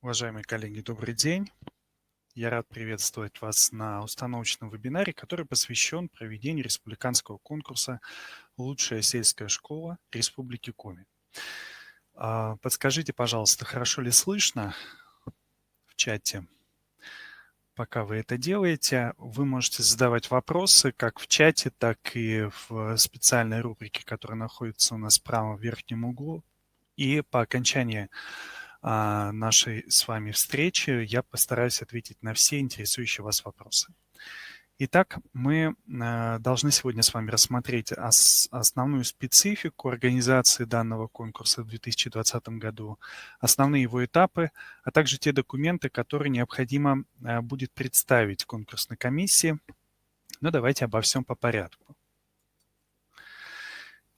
Уважаемые коллеги, добрый день. Я рад приветствовать вас на установочном вебинаре, который посвящен проведению республиканского конкурса «Лучшая сельская школа Республики Коми». Подскажите, пожалуйста, хорошо ли слышно в чате? Пока вы это делаете, вы можете задавать вопросы как в чате, так и в специальной рубрике, которая находится у нас в правом верхнем углу. И по окончании нашей с вами встречи я постараюсь ответить на все интересующие вас вопросы. Итак, мы должны сегодня с вами рассмотреть основную специфику организации данного конкурса в 2020 году, основные его этапы, а также те документы, которые необходимо будет представить конкурсной комиссии. Но давайте обо всем по порядку.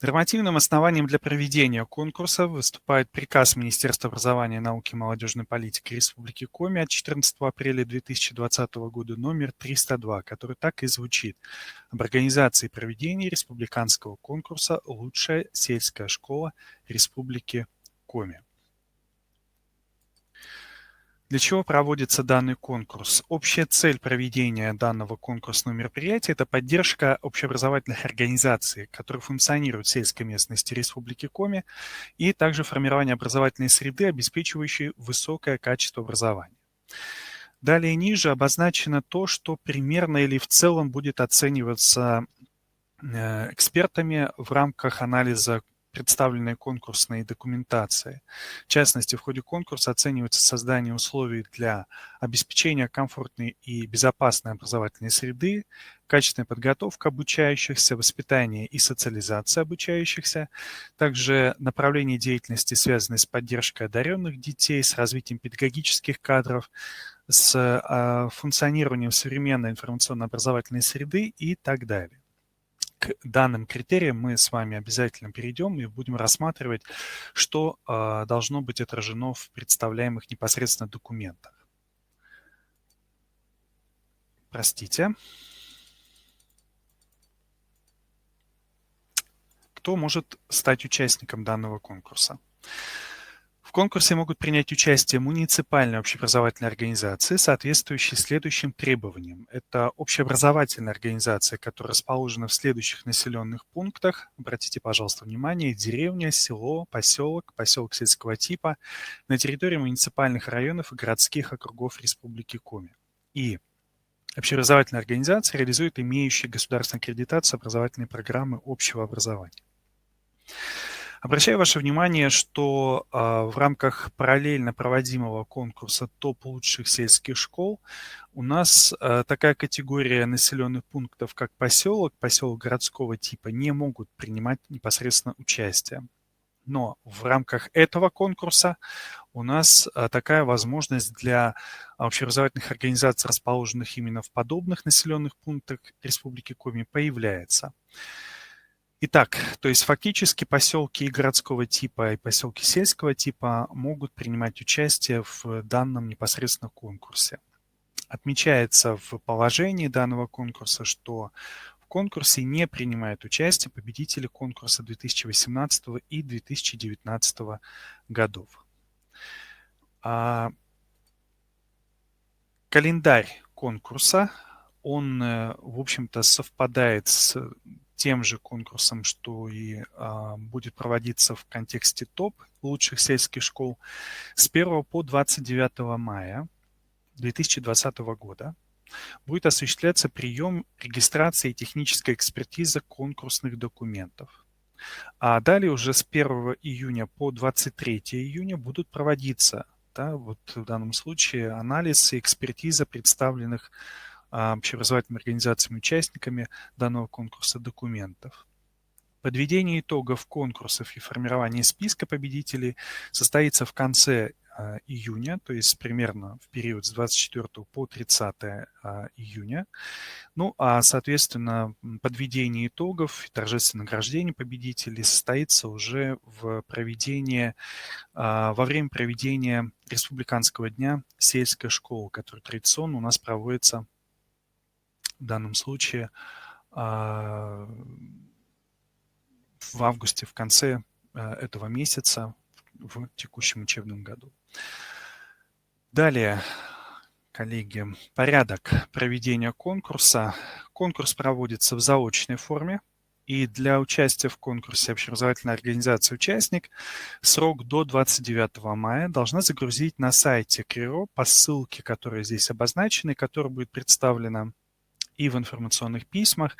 Нормативным основанием для проведения конкурса выступает приказ Министерства образования, науки и молодежной политики Республики Коми от 14 апреля 2020 года номер 302, который так и звучит: об организации проведения республиканского конкурса «Лучшая сельская школа Республики Коми». Для чего проводится данный конкурс? Общая цель проведения данного конкурсного мероприятия – это поддержка общеобразовательных организаций, которые функционируют в сельской местности Республики Коми, и также формирование образовательной среды, обеспечивающей высокое качество образования. Далее ниже обозначено то, что примерно или в целом будет оцениваться экспертами в рамках анализа представленной конкурсной документации. В частности, в ходе конкурса оценивается создание условий для обеспечения комфортной и безопасной образовательной среды, качественная подготовка обучающихся, воспитание и социализация обучающихся, также направление деятельности, связанные с поддержкой одаренных детей, с развитием педагогических кадров, с функционированием современной информационно-образовательной среды и так далее. К данным критериям мы с вами обязательно перейдем и будем рассматривать, что должно быть отражено в представляемых непосредственно документах. Простите. Кто может стать участником данного конкурса? В конкурсе могут принять участие муниципальные общеобразовательные организации, соответствующие следующим требованиям. Это общеобразовательная организация, которая расположена в следующих населенных пунктах. Обратите, пожалуйста, внимание: деревня, село, поселок, поселок сельского типа на территории муниципальных районов и городских округов Республики Коми. И общеобразовательная организация реализует имеющие государственную аккредитацию образовательные программы общего образования. Обращаю ваше внимание, что в рамках параллельно проводимого конкурса топ лучших сельских школ у нас такая категория населенных пунктов, как поселок городского типа, не могут принимать непосредственно участие. Но в рамках этого конкурса у нас такая возможность для общеобразовательных организаций, расположенных именно в подобных населенных пунктах Республики Коми, появляется. Итак, то есть фактически поселки и городского типа, и поселки сельского типа могут принимать участие в данном непосредственно конкурсе. Отмечается в положении данного конкурса, что в конкурсе не принимают участие победители конкурса 2018 и 2019 годов. Календарь конкурса, он, в общем-то, совпадает с тем же конкурсом, что и будет проводиться в контексте топ лучших сельских школ с 1 по 29 мая 2020 года. Будет осуществляться прием, регистрация и техническая экспертиза конкурсных документов. А далее уже с 1 июня по 23 июня будут проводиться, вот в данном случае, анализ и экспертиза представленных общеобразовательными организациями-участниками данного конкурса документов. Подведение итогов конкурсов и формирование списка победителей состоится в конце июня, то есть примерно в период с 24 по 30 июня. Ну, а, соответственно, подведение итогов и торжественное награждение победителей состоится уже во время проведения Республиканского дня сельской школы, который традиционно у нас проводится в данном случае в августе, в конце, этого месяца в текущем учебном году. Далее, коллеги, порядок проведения конкурса. Конкурс проводится в заочной форме, и для участия в конкурсе общеобразовательная организация «Участник» срок до 29 мая должна загрузить на сайте КРИРО по ссылке, которая здесь обозначена, и которая будет представлена и в информационных письмах,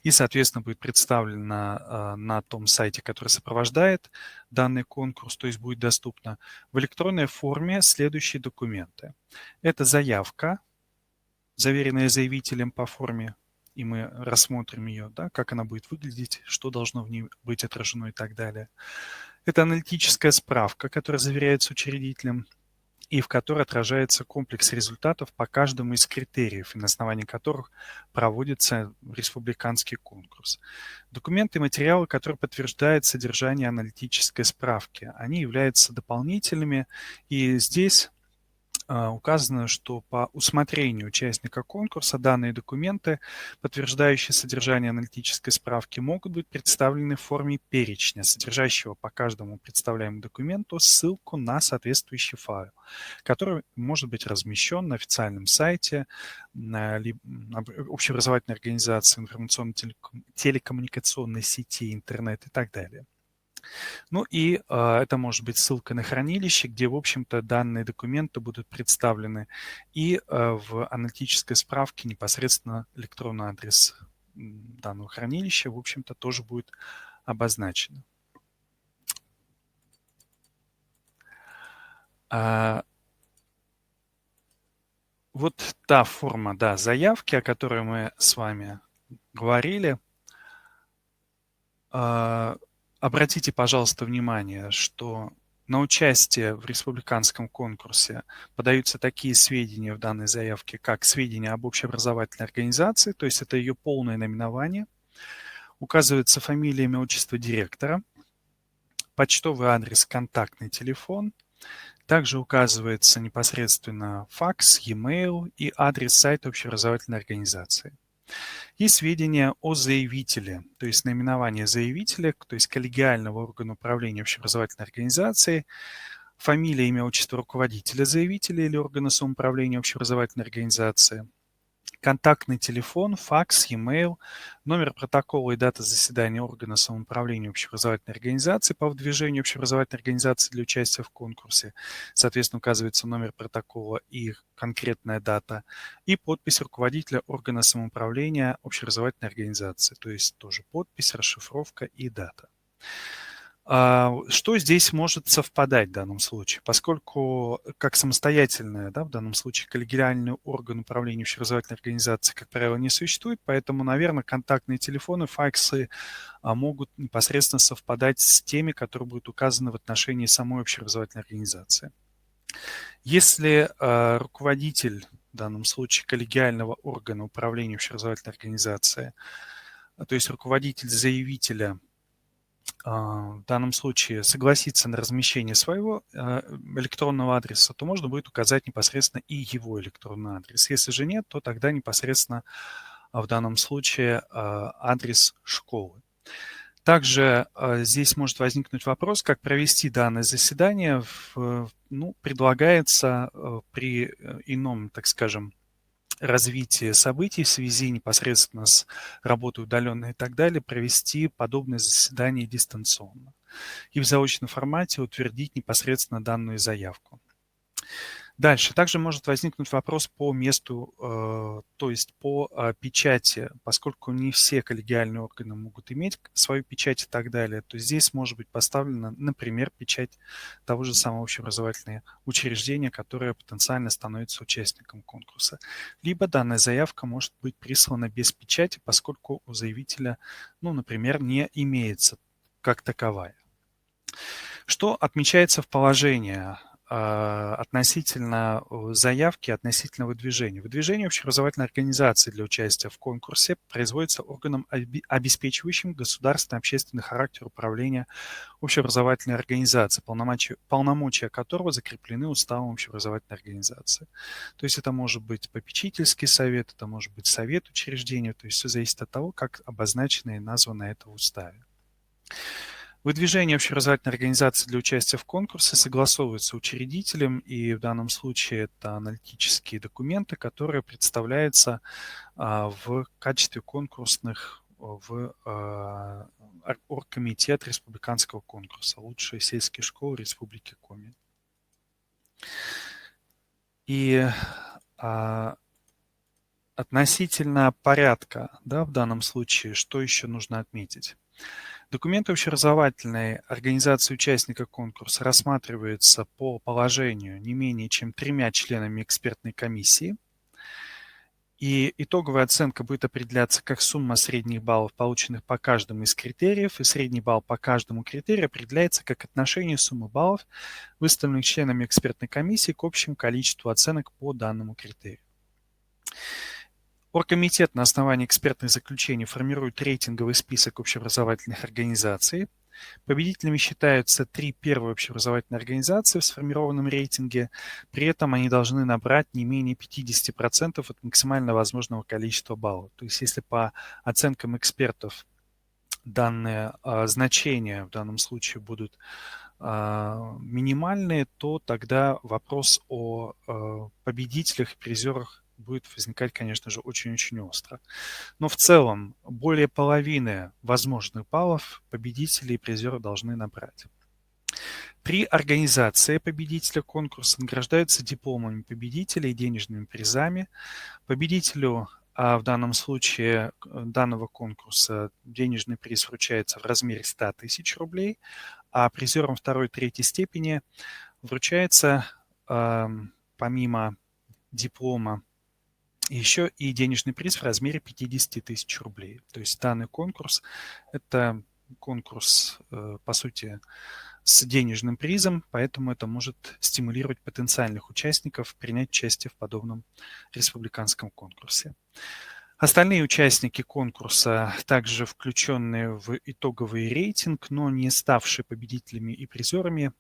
и, соответственно, будет представлена на том сайте, который сопровождает данный конкурс, то есть будет доступно в электронной форме следующие документы. Это заявка, заверенная заявителем по форме, и мы рассмотрим ее, да, как она будет выглядеть, что должно в ней быть отражено и так далее. Это аналитическая справка, которая заверяется учредителем, и в которой отражается комплекс результатов по каждому из критериев, на основании которых проводится республиканский конкурс. Документы и материалы, которые подтверждают содержание аналитической справки, они являются дополнительными, и здесь указано, что по усмотрению участника конкурса данные документы, подтверждающие содержание аналитической справки, могут быть представлены в форме перечня, содержащего по каждому представляемому документу ссылку на соответствующий файл, который может быть размещен на официальном сайте общеобразовательной организации, информационно-телекоммуникационной сети, интернет и так далее. Ну и это может быть ссылка на хранилище, где, в общем-то, данные документы будут представлены. И в аналитической справке непосредственно электронный адрес данного хранилища, в общем-то, тоже будет обозначен. Вот та форма, да, заявки, о которой мы с вами говорили. Обратите, пожалуйста, внимание, что на участие в республиканском конкурсе подаются такие сведения в данной заявке, как сведения об общеобразовательной организации, то есть это ее полное наименование, указывается фамилия, имя, отчество директора, почтовый адрес, контактный телефон, также указывается непосредственно факс, e-mail и адрес сайта общеобразовательной организации. И сведения о заявителе, то есть наименование заявителя, то есть коллегиального органа управления общеобразовательной организацией, фамилия, имя, отчество руководителя заявителя или органа самоуправления общеобразовательной организации, контактный телефон, факс, e-mail, номер протокола и дата заседания органа самоуправления общеобразовательной организации по выдвижению общеобразовательной организации для участия в конкурсе. Соответственно, указывается номер протокола и конкретная дата, и подпись руководителя органа самоуправления общеобразовательной организации, то есть тоже подпись, расшифровка и дата. Что здесь может совпадать в данном случае? Поскольку как самостоятельное, да, в данном случае коллегиальный орган управления общеобразовательной организации, как правило, не существует, поэтому, наверное, контактные телефоны, факсы могут непосредственно совпадать с теми, которые будут указаны в отношении самой общеобразовательной организации. Если руководитель, в данном случае коллегиального органа управления общеобразовательной организации, то есть руководитель заявителя, в данном случае согласиться на размещение своего электронного адреса, то можно будет указать непосредственно и его электронный адрес. Если же нет, то тогда непосредственно в данном случае адрес школы. Также здесь может возникнуть вопрос, как провести данное заседание. Предлагается при ином, так скажем, развитии событий в связи непосредственно с работой удаленной и так далее, провести подобное заседание дистанционно и в заочном формате утвердить непосредственно данную заявку. Дальше. Также может возникнуть вопрос по месту, то есть по печати, поскольку не все коллегиальные органы могут иметь свою печать и так далее, то здесь может быть поставлена, например, печать того же самого общеобразовательного учреждения, которое потенциально становится участником конкурса. Либо данная заявка может быть прислана без печати, поскольку у заявителя, например, не имеется как таковая. Что отмечается в положении относительно заявки, относительно выдвижения? Выдвижение общеобразовательной организации для участия в конкурсе производится органом, обеспечивающим государственный общественный характер управления общеобразовательной организацией, полномочия которого закреплены уставом общеобразовательной организации. То есть это может быть попечительский совет, это может быть совет учреждения, то есть все зависит от того, как обозначено и названо это в уставе. Выдвижение общеобразовательной организации для участия в конкурсе согласовывается учредителем, и в данном случае это аналитические документы, которые представляются в качестве конкурсных в оргкомитет республиканского конкурса «Лучшие сельские школы Республики Коми». И относительно порядка, да, в данном случае, что еще нужно отметить? Документы общеобразовательной организации участника конкурса рассматриваются по положению не менее чем 3 членами экспертной комиссии. И итоговая оценка будет определяться как сумма средних баллов, полученных по каждому из критериев, и средний балл по каждому критерию определяется как отношение суммы баллов, выставленных членами экспертной комиссии, к общему количеству оценок по данному критерию. Оргкомитет на основании экспертных заключений формирует рейтинговый список общеобразовательных организаций. Победителями считаются 3 первые общеобразовательные организации в сформированном рейтинге. При этом они должны набрать не менее 50% от максимально возможного количества баллов. То есть если по оценкам экспертов данные значения в данном случае будут минимальные, то тогда вопрос о победителях и призерах будет возникать, конечно же, очень-очень остро. Но в целом более половины возможных баллов победители и призеры должны набрать. При организации победителя конкурса награждаются дипломами победителя и денежными призами. Победителю в данном случае данного конкурса денежный приз вручается в размере 100 тысяч рублей, а призерам второй и третьей степени вручается помимо диплома еще и денежный приз в размере 50 тысяч рублей. То есть данный конкурс – это конкурс, по сути, с денежным призом, поэтому это может стимулировать потенциальных участников принять участие в подобном республиканском конкурсе. Остальные участники конкурса, также включенные в итоговый рейтинг, но не ставшие победителями и призерами,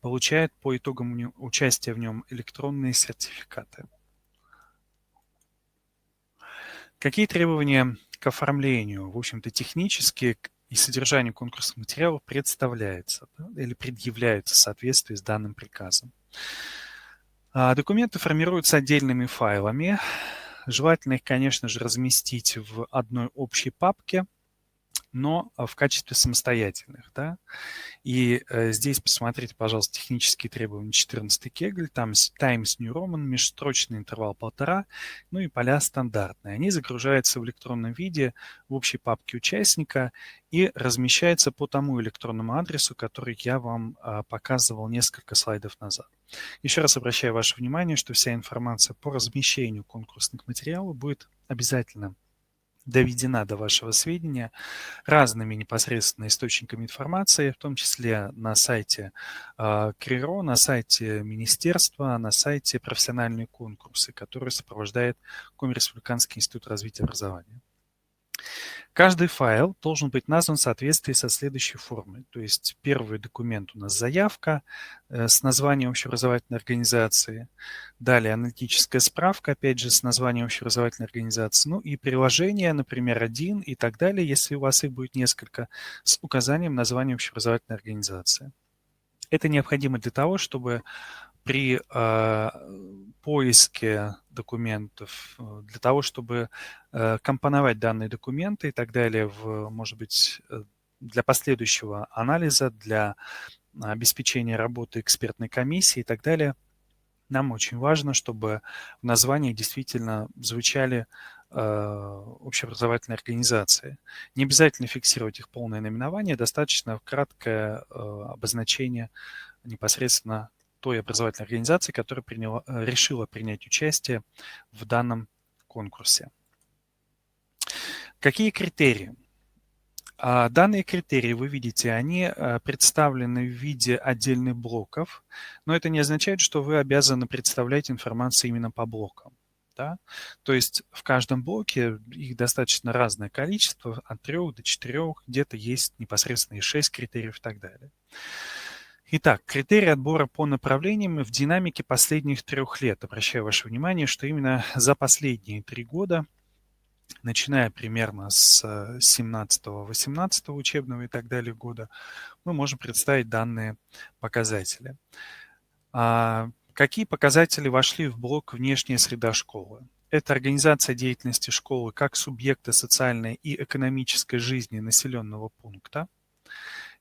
получают по итогам участия в нем электронные сертификаты. Какие требования к оформлению, в общем-то, технические и содержанию конкурсных материалов представляется, да, или предъявляются в соответствии с данным приказом? Документы формируются отдельными файлами. Желательно их, конечно же, разместить в одной общей папке, но в качестве самостоятельных, да. И здесь посмотрите, пожалуйста, технические требования 14 Кегль, там Times New Roman, межстрочный интервал 1,5, ну и поля стандартные. Они загружаются в электронном виде в общей папке участника и размещаются по тому электронному адресу, который я вам показывал несколько слайдов назад. Еще раз обращаю ваше внимание, что вся информация по размещению конкурсных материалов будет обязательно доведена до вашего сведения разными непосредственно источниками информации, в том числе на сайте КРИРО, на сайте министерства, на сайте профессиональные конкурсы, которые сопровождает Коми Республиканский институт развития образования. Каждый файл должен быть назван в соответствии со следующей формой. То есть первый документ у нас заявка с названием общеобразовательной организации. Далее аналитическая справка, опять же, с названием общеобразовательной организации. Ну и приложение, например, 1 и так далее, если у вас их будет несколько, с указанием названия общеобразовательной организации. Это необходимо для того, чтобы при поиске документов, для того, чтобы компоновать данные документы и так далее, может быть, для последующего анализа, для обеспечения работы экспертной комиссии и так далее, нам очень важно, чтобы в названии действительно звучали общеобразовательные организации. Не обязательно фиксировать их полное наименование, достаточно краткое обозначение непосредственно той образовательной организации, которая решила принять участие в данном конкурсе. Какие критерии? Данные критерии, вы видите, они представлены в виде отдельных блоков, но это не означает, что вы обязаны представлять информацию именно по блокам. Да? То есть в каждом блоке их достаточно разное количество, от 3 до 4, где-то есть непосредственно и 6 критериев и так далее. Итак, критерии отбора по направлениям в динамике последних 3 лет. Обращаю ваше внимание, что именно за последние 3 года начиная примерно с 17-18 учебного и так далее года, мы можем представить данные показатели. Какие показатели вошли в блок «Внешняя среда школы»? Это организация деятельности школы как субъекта социальной и экономической жизни населенного пункта,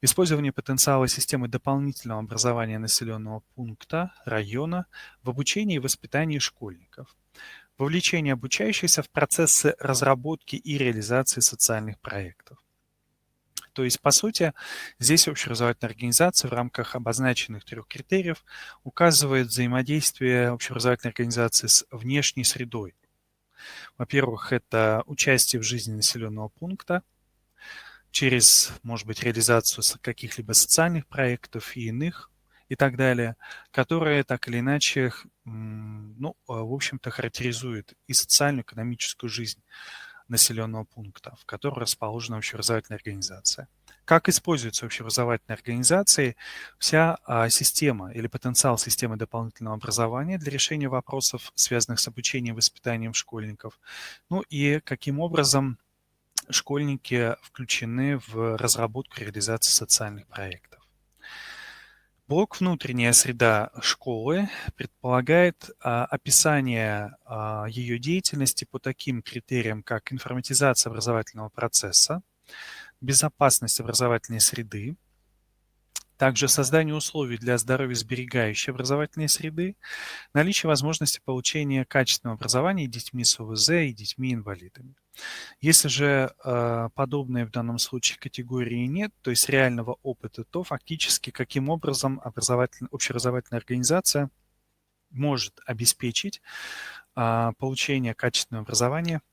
использование потенциала системы дополнительного образования населенного пункта, района в обучении и воспитании школьников, вовлечение обучающихся в процессы разработки и реализации социальных проектов. То есть, по сути, здесь общеобразовательная организация в рамках обозначенных 3 критериев указывает взаимодействие общеобразовательной организации с внешней средой. Во-первых, это участие в жизни населенного пункта через, может быть, реализацию каких-либо социальных проектов и иных и так далее, которые так или иначе, в общем-то, характеризуют и социальную, экономическую жизнь населенного пункта, в котором расположена общеобразовательная организация. Как используется общеобразовательной организацией вся система или потенциал системы дополнительного образования для решения вопросов, связанных с обучением и воспитанием школьников, ну и каким образом школьники включены в разработку и реализацию социальных проектов. Блок «Внутренняя среда школы» предполагает описание ее деятельности по таким критериям, как информатизация образовательного процесса, безопасность образовательной среды, также создание условий для здоровьесберегающей образовательной среды, наличие возможности получения качественного образования детьми с ОВЗ и детьми-инвалидами. Если же подобной в данном случае категории нет, то есть реального опыта, то фактически каким образом общеобразовательная организация может обеспечить получение качественного образования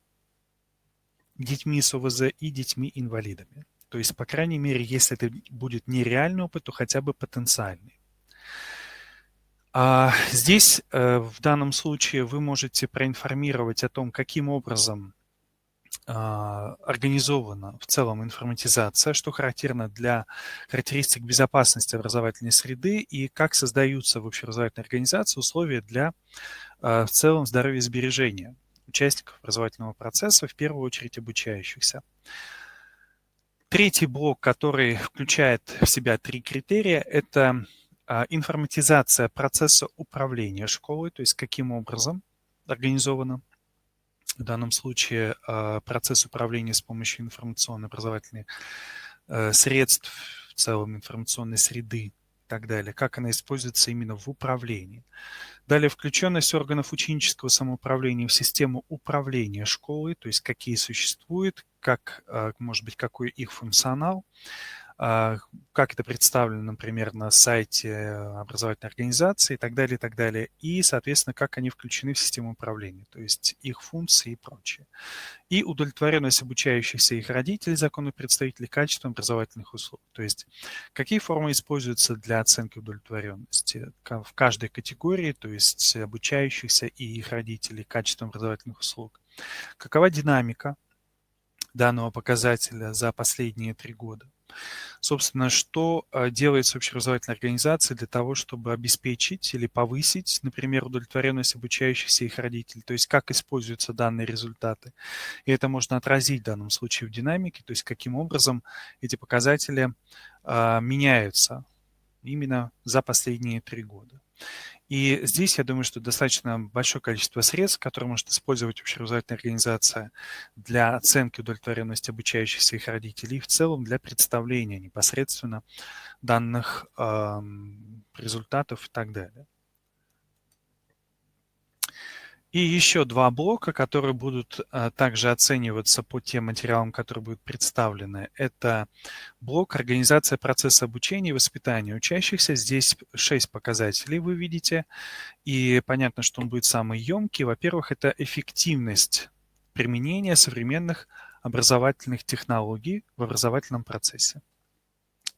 детьми с ОВЗ и детьми-инвалидами. То есть, по крайней мере, если это будет не реальный опыт, то хотя бы потенциальный. Здесь в данном случае вы можете проинформировать о том, каким образом организована в целом информатизация, что характерно для характеристик безопасности образовательной среды и как создаются в общеобразовательной организации условия для в целом здоровьесбережения участников образовательного процесса, в первую очередь обучающихся. Третий блок, который включает в себя 3 критерия, это информатизация процесса управления школой, то есть каким образом организовано в данном случае процесс управления с помощью информационно-образовательных средств, в целом информационной среды и так далее, как она используется именно в управлении. Далее включенность органов ученического самоуправления в систему управления школой, то есть какие существуют, как, может быть, какой их функционал, как это представлено, например, на сайте образовательной организации и так далее, и так далее. И, соответственно, как они включены в систему управления, то есть их функции и прочее. И удовлетворенность обучающихся и их родителей, законных представителей, качеством образовательных услуг. То есть какие формы используются для оценки удовлетворенности в каждой категории, то есть обучающихся и их родителей, качеством образовательных услуг. Какова динамика данного показателя за последние 3 года? Собственно, что делается общеобразовательной организацией для того, чтобы обеспечить или повысить, например, удовлетворенность обучающихся и их родителей, то есть как используются данные результаты. И это можно отразить в данном случае в динамике, то есть каким образом эти показатели меняются именно за последние 3 года. И здесь, я думаю, что достаточно большое количество средств, которые может использовать общеобразовательная организация для оценки удовлетворенности обучающихся и их родителей, и в целом для представления непосредственно данных результатов и так далее. И еще 2 блока, которые будут также оцениваться по тем материалам, которые будут представлены. Это блок организация процесса обучения и воспитания учащихся. Здесь 6 показателей вы видите. И понятно, что он будет самый емкий. Во-первых, это эффективность применения современных образовательных технологий в образовательном процессе.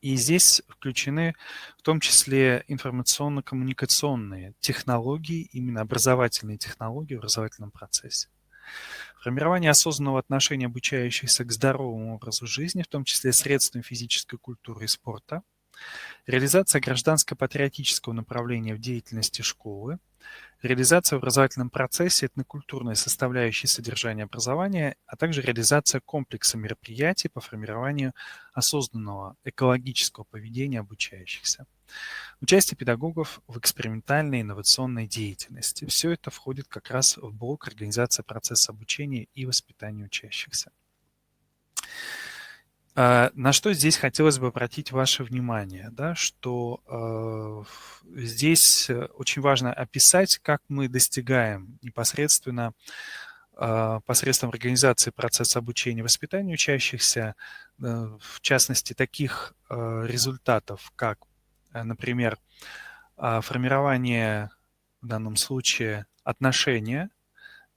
И здесь включены в том числе информационно-коммуникационные технологии, именно образовательные технологии в образовательном процессе. Формирование осознанного отношения обучающихся к здоровому образу жизни, в том числе средствам физической культуры и спорта. Реализация гражданско-патриотического направления в деятельности школы, реализация в образовательном процессе этнокультурной составляющей содержания образования, а также реализация комплекса мероприятий по формированию осознанного экологического поведения обучающихся. Участие педагогов в экспериментальной и инновационной деятельности. Все это входит как раз в блок организации процесса обучения и воспитания учащихся. На что здесь хотелось бы обратить ваше внимание, да, что здесь очень важно описать, как мы достигаем непосредственно посредством организации процесса обучения и воспитания учащихся, в частности, таких результатов, как, например, формирование в данном случае отношения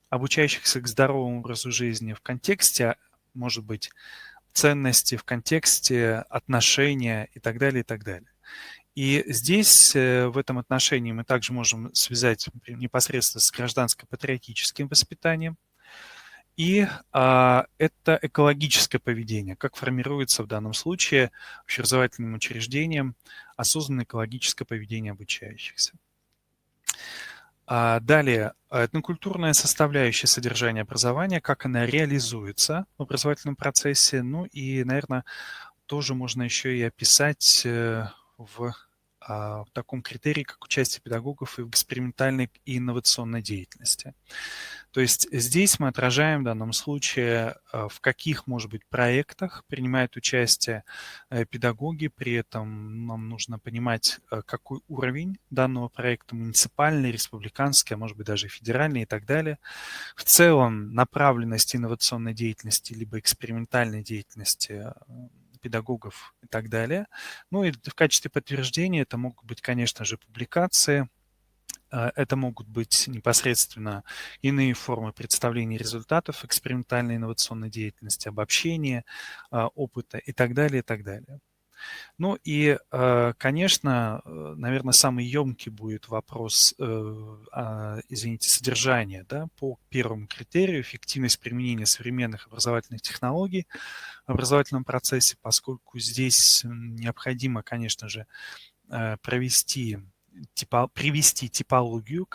обучающихся к здоровому образу жизни в контексте, может быть, ценности, в контексте отношения и так далее, и так далее. И здесь, в этом отношении мы также можем связать непосредственно с гражданско-патриотическим воспитанием. И это экологическое поведение, как формируется в данном случае общеобразовательным учреждением осознанное экологическое поведение обучающихся. Далее, этнокультурная составляющая содержания образования, как она реализуется в образовательном процессе. Ну и, наверное, тоже можно еще и описать в таком критерии, как участие педагогов в экспериментальной и инновационной деятельности. То есть здесь мы отражаем в данном случае, в каких, может быть, проектах принимают участие педагоги. При этом нам нужно понимать, какой уровень данного проекта, муниципальный, республиканский, а может быть даже федеральный и так далее. В целом направленность инновационной деятельности либо экспериментальной деятельности педагогов и так далее. Ну и в качестве подтверждения это могут быть, конечно же, публикации, это могут быть непосредственно иные формы представления результатов экспериментальной инновационной деятельности, обобщения опыта и так далее, и так далее. Ну и, конечно, наверное, самый емкий будет вопрос, содержания, да, по первому критерию эффективность применения современных образовательных технологий в образовательном процессе, поскольку здесь необходимо, конечно же, привести типологию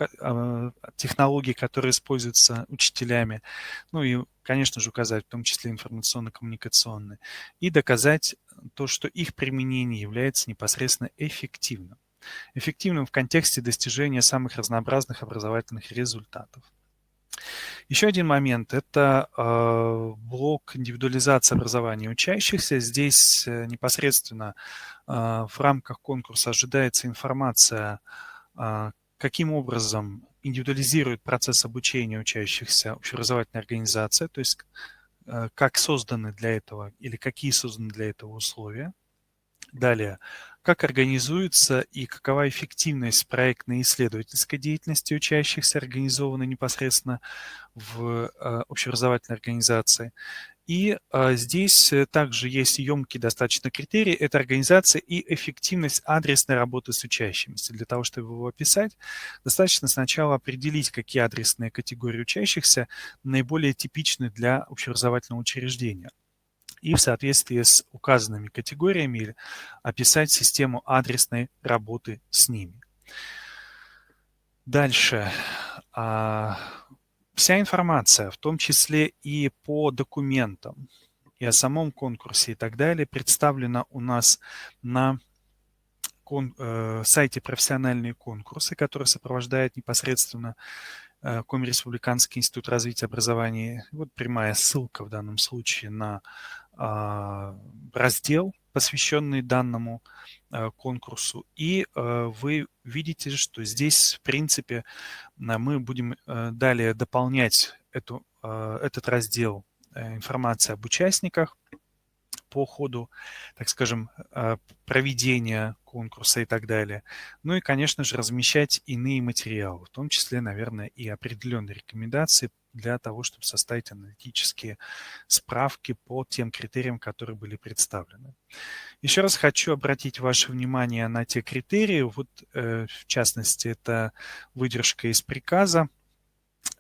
технологий, которые используются учителями, ну и, конечно же, указать в том числе информационно-коммуникационные, и доказать то, что их применение является непосредственно эффективным. Эффективным в контексте достижения самых разнообразных образовательных результатов. Еще один момент – это блок индивидуализации образования учащихся. Здесь непосредственно в рамках конкурса ожидается информация, каким образом индивидуализирует процесс обучения учащихся общеобразовательная организация, то есть как созданы для этого или какие созданы для этого условия. Далее, как организуется и какова эффективность проектной и исследовательской деятельности учащихся, организованной непосредственно в общеобразовательной организации. И здесь также есть емкий достаточно критерий – это организация и эффективность адресной работы с учащимися. Для того, чтобы его описать, достаточно сначала определить, какие адресные категории учащихся наиболее типичны для общеобразовательного учреждения. И в соответствии с указанными категориями описать систему адресной работы с ними. Дальше. Вся информация, в том числе и по документам, и о самом конкурсе и так далее, представлена у нас на сайте «Профессиональные конкурсы», который сопровождает непосредственно Комреспубликанский институт развития образования. Вот прямая ссылка в данном случае на раздел, посвященный данному конкурсу. И вы видите, что здесь, в принципе, мы будем далее дополнять этот раздел информации об участниках по ходу, так скажем, проведения конкурса и так далее. Ну и, конечно же, размещать иные материалы, в том числе, наверное, и определенные рекомендации для того, чтобы составить аналитические справки по тем критериям, которые были представлены. Еще раз хочу обратить ваше внимание на те критерии, вот в частности, это выдержка из приказа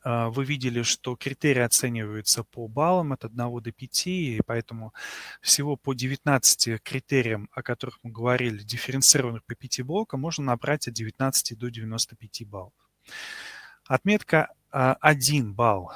Вы видели, что критерии оцениваются по баллам от 1 до 5, и поэтому всего по 19 критериям, о которых мы говорили, дифференцированных по 5 блокам, можно набрать от 19 до 95 баллов. Отметка 1 балл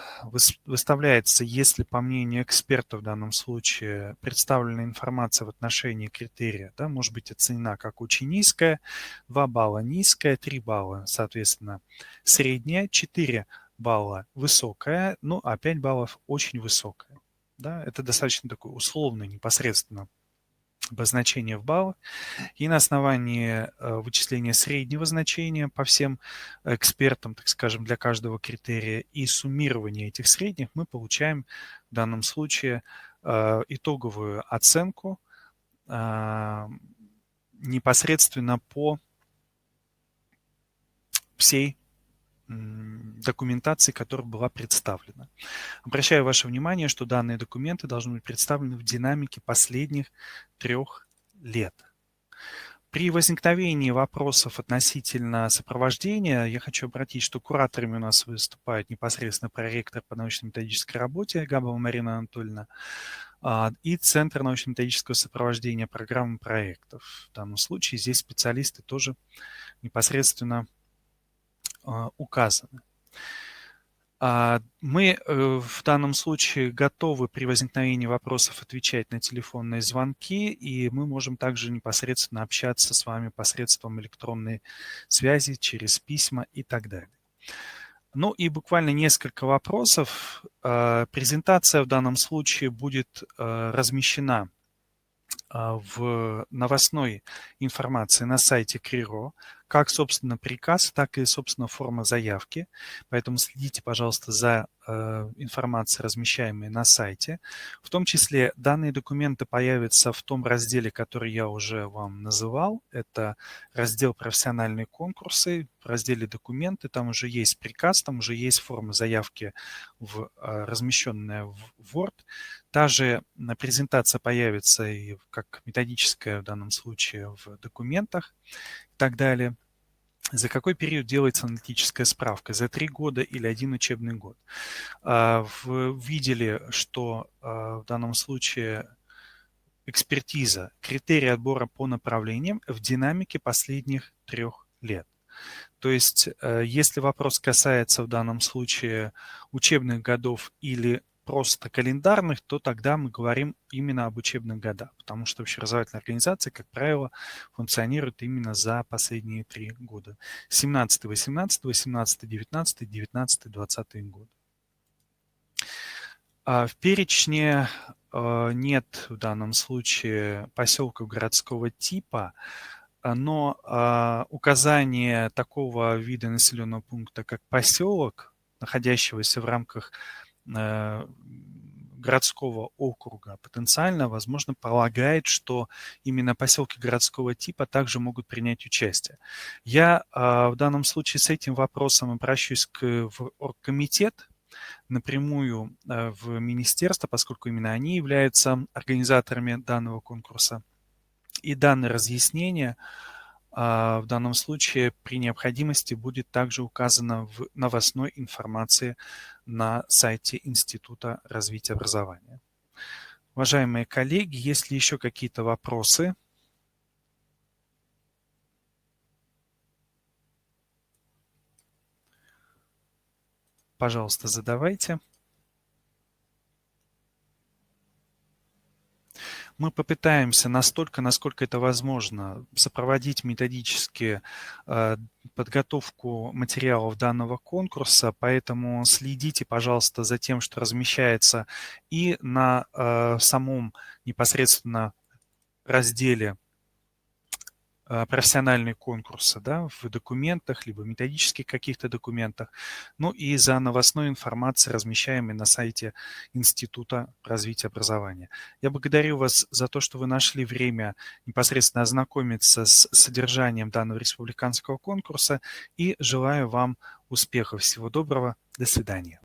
выставляется, если, по мнению эксперта в данном случае, представлена информация в отношении критерия, да, может быть оценена как очень низкая, 2 балла низкая, 3 балла, соответственно, средняя, 4 балла высокая, ну а 5 баллов очень высокая. Да, это достаточно такое условное, непосредственно обозначение в баллах. И на основании вычисления среднего значения по всем экспертам, так скажем, для каждого критерия и суммирования этих средних мы получаем в данном случае итоговую оценку непосредственно по всей документации, которая была представлена. Обращаю ваше внимание, что данные документы должны быть представлены в динамике последних 3 лет. При возникновении вопросов относительно сопровождения я хочу обратить, что кураторами у нас выступают непосредственно проректор по научно-методической работе Габова Марина Анатольевна и Центр научно-методического сопровождения программ и проектов. В данном случае здесь специалисты тоже непосредственно указаны. Мы в данном случае готовы при возникновении вопросов отвечать на телефонные звонки, и мы можем также непосредственно общаться с вами посредством электронной связи, через письма и так далее. Ну и буквально несколько вопросов. Презентация в данном случае будет размещена в новостной информации на сайте КРИРО, как, собственно, приказ, так и, собственно, форма заявки. Поэтому следите, пожалуйста, за информацией, размещаемой на сайте. В том числе данные документы появятся в том разделе, который я уже вам называл. Это раздел «Профессиональные конкурсы». В разделе «Документы» там уже есть приказ, там уже есть форма заявки, размещенная в Word. Та же презентация появится и как методическая в данном случае в документах и так далее. За какой период делается аналитическая справка? За 3 года или 1 учебный год? Вы видели, что в данном случае экспертиза, критерии отбора по направлениям в динамике последних 3 лет. То есть, если вопрос касается в данном случае учебных годов или просто календарных, то тогда мы говорим именно об учебных годах, потому что общеобразовательная организация, как правило, функционирует именно за последние 3 года. 17-18, 18-19, 19-20 годы. В перечне нет в данном случае поселков городского типа, но указание такого вида населенного пункта, как поселок, находящегося в рамках городского округа потенциально, возможно, полагает, что именно поселки городского типа также могут принять участие. Я в данном случае с этим вопросом обращусь в оргкомитет, напрямую в министерство, поскольку именно они являются организаторами данного конкурса. И данное разъяснение в данном случае при необходимости будет также указано в новостной информации на сайте Института развития образования. Уважаемые коллеги, есть ли еще какие-то вопросы? Пожалуйста, задавайте. Мы попытаемся настолько, насколько это возможно, сопроводить методически подготовку материалов данного конкурса, поэтому следите, пожалуйста, за тем, что размещается и на самом непосредственно разделе профессиональные конкурсы, да, в документах, либо методических каких-то документах, ну и за новостной информацией, размещаемой на сайте Института развития образования. Я благодарю вас за то, что вы нашли время непосредственно ознакомиться с содержанием данного республиканского конкурса и желаю вам успехов. Всего доброго. До свидания.